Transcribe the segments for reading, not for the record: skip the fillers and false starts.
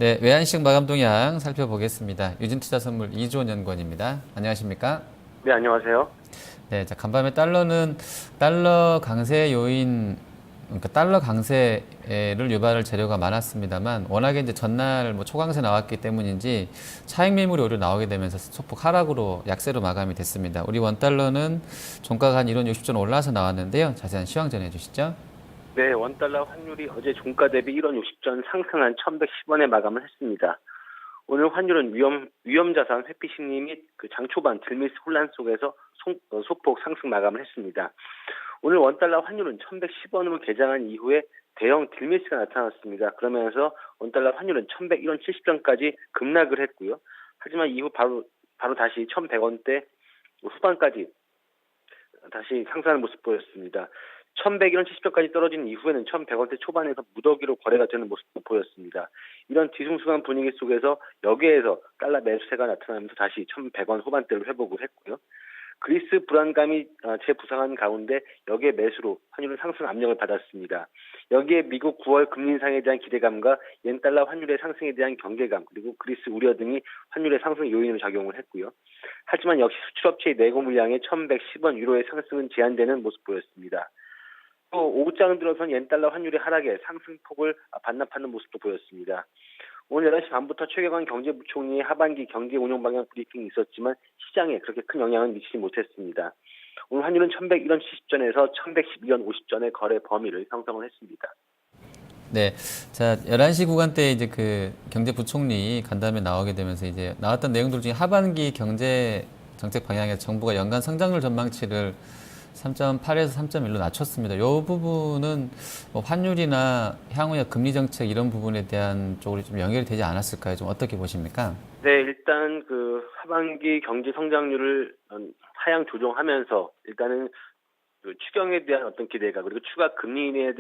네, 외환시장 마감 동향 살펴보겠습니다. 유진투자선물 이주원 연구원입니다. 안녕하십니까? 네, 안녕하세요. 네, 자, 간밤에 달러는 달러 강세 요인, 그러니까 달러 강세를 유발할 재료가 많았습니다만 워낙에 이제 전날 뭐 초강세 나왔기 때문인지 차익 매물이 오히려 나오게 되면서 소폭 하락으로 약세로 마감이 됐습니다. 우리 원달러는 종가가 한 1원 60전 올라서 나왔는데요. 자세한 시황 전해 주시죠. 네, 원달러 환율이 어제 종가 대비 1원 60전 상승한 1,110원에 마감을 했습니다. 오늘 환율은 위험자산 회피 심리 및 장 초반 들미스 혼란 속에서 소폭 상승 마감을 했습니다. 오늘 원달러 환율은 1,110원으로 개장한 이후에 대형 들미스가 나타났습니다. 그러면서 원달러 환율은 1,101원 70전까지 급락을 했고요. 하지만 이후 바로 다시 1,100원대 후반까지 다시 상승하는 모습 보였습니다. 1,100원 70전까지 떨어진 이후에는 1,100원대 초반에서 무더기로 거래가 되는 모습도 보였습니다. 이런 뒤숭숭한 분위기 속에서 여기에서 달러 매수세가 나타나면서 다시 1,100원 후반대를 회복을 했고요. 그리스 불안감이 재부상한 가운데 여기에 매수로 환율은 상승 압력을 받았습니다. 여기에 미국 9월 금리 인상에 대한 기대감과 옌달러 환율의 상승에 대한 경계감 그리고 그리스 우려 등이 환율의 상승 요인으로 작용을 했고요. 하지만 역시 수출업체의 내고 물량의 1,110원 유로의 상승은 제한되는 모습 보였습니다. 또 오후장 들어선 옌달러 환율의 하락에 상승폭을 반납하는 모습도 보였습니다. 오늘 11시 반부터 최경환 경제부총리의 하반기 경제 운용 방향 브리핑이 있었지만 시장에 그렇게 큰 영향은 미치지 못했습니다. 오늘 환율은 1,101원 70전에서 1,112원 50전의 거래 범위를 형성을 했습니다. 네. 자, 11시 구간대에 이제 그 경제부총리 간담회 나오게 되면서 이제 나왔던 내용들 중에 하반기 경제 정책 방향에서 정부가 연간 성장률 전망치를 3.8에서 3.1로 낮췄습니다. 이 부분은 뭐 환율이나 향후의 금리 정책 이런 부분에 대한 쪽으로 좀 연결이 되지 않았을까요? 좀 어떻게 보십니까? 네, 일단 하반기 경제 성장률을 하향 조정하면서 일단은 추경에 대한 어떤 기대감 그리고 추가 금리 인하에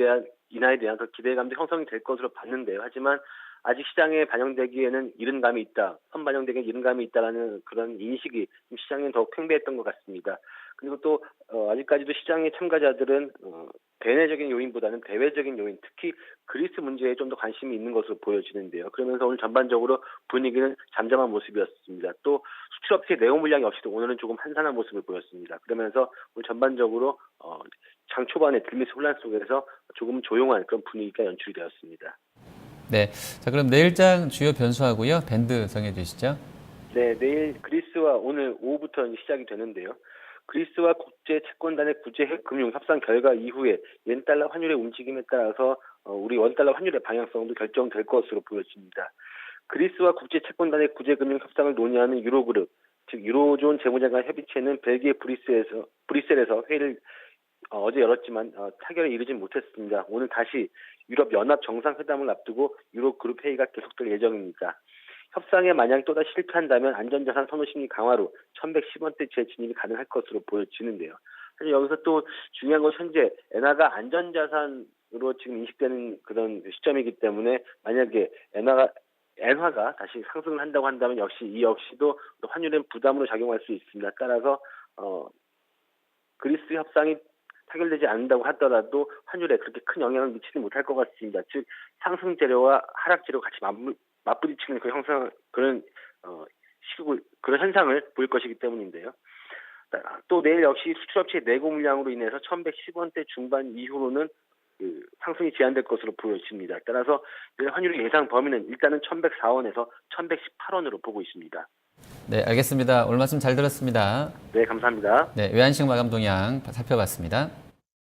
대한 그 기대감도 형성이 될 것으로 봤는데요. 하지만 아직 시장에 반영되기에는 이른 감이 있다, 선반영되기에는 이른 감이 있다라는 그런 인식이 시장에 더욱 팽배했던 것 같습니다. 그리고 또 아직까지도 시장의 참가자들은 대내적인 요인보다는 대외적인 요인, 특히 그리스 문제에 좀 더 관심이 있는 것으로 보여지는데요. 그러면서 오늘 전반적으로 분위기는 잠잠한 모습이었습니다. 또 수출업체 내용 물량 역시도 오늘은 조금 한산한 모습을 보였습니다. 그러면서 오늘 전반적으로 장 초반에 들미스 혼란 속에서 조금 조용한 그런 분위기가 연출이 되었습니다. 네. 자, 그럼 내일장 주요 변수하고요. 밴드 정해 주시죠. 네, 내일 그리스와 오늘 오후부터 시작이 되는데요. 그리스와 국제 채권단의 구제 금융 협상 결과 이후에 옌달러 환율의 움직임에 따라서 우리 원달러 환율의 방향성도 결정될 것으로 보여집니다. 그리스와 국제 채권단의 구제 금융 협상을 논의하는 유로그룹, 즉 유로존 재무장관 협의체는 벨기에 브뤼셀에서 회의를 어제 열었지만 타결에 이르진 못했습니다. 오늘 다시 유럽 연합 정상회담을 앞두고 유로그룹 회의가 계속될 예정입니다. 협상에 만약 또다시 실패한다면 안전자산 선호 심리 강화로 1,110원대 재진입이 가능할 것으로 보여지는데요. 사실 여기서 또 중요한 건 현재 엔화가 안전자산으로 지금 인식되는 그런 시점이기 때문에 만약에 엔화가 다시 상승을 한다고 한다면 이 역시도 환율엔 부담으로 작용할 수 있습니다. 따라서 그리스 협상이 타결되지 않는다고 하더라도 환율에 그렇게 큰 영향을 미치지 못할 것 같습니다. 즉 상승 재료와 하락 재료가 같이 맞부딪히는 그런 현상을 보일 것이기 때문인데요. 또 내일 역시 수출업체의 내고 물량으로 인해서 1,110원대 중반 이후로는 상승이 제한될 것으로 보여집니다. 따라서 내일 환율의 예상 범위는 일단은 1,104원에서 1,118원으로 보고 있습니다. 네, 알겠습니다. 오늘 말씀 잘 들었습니다. 네, 감사합니다. 네, 외환시장 마감 동향 살펴봤습니다.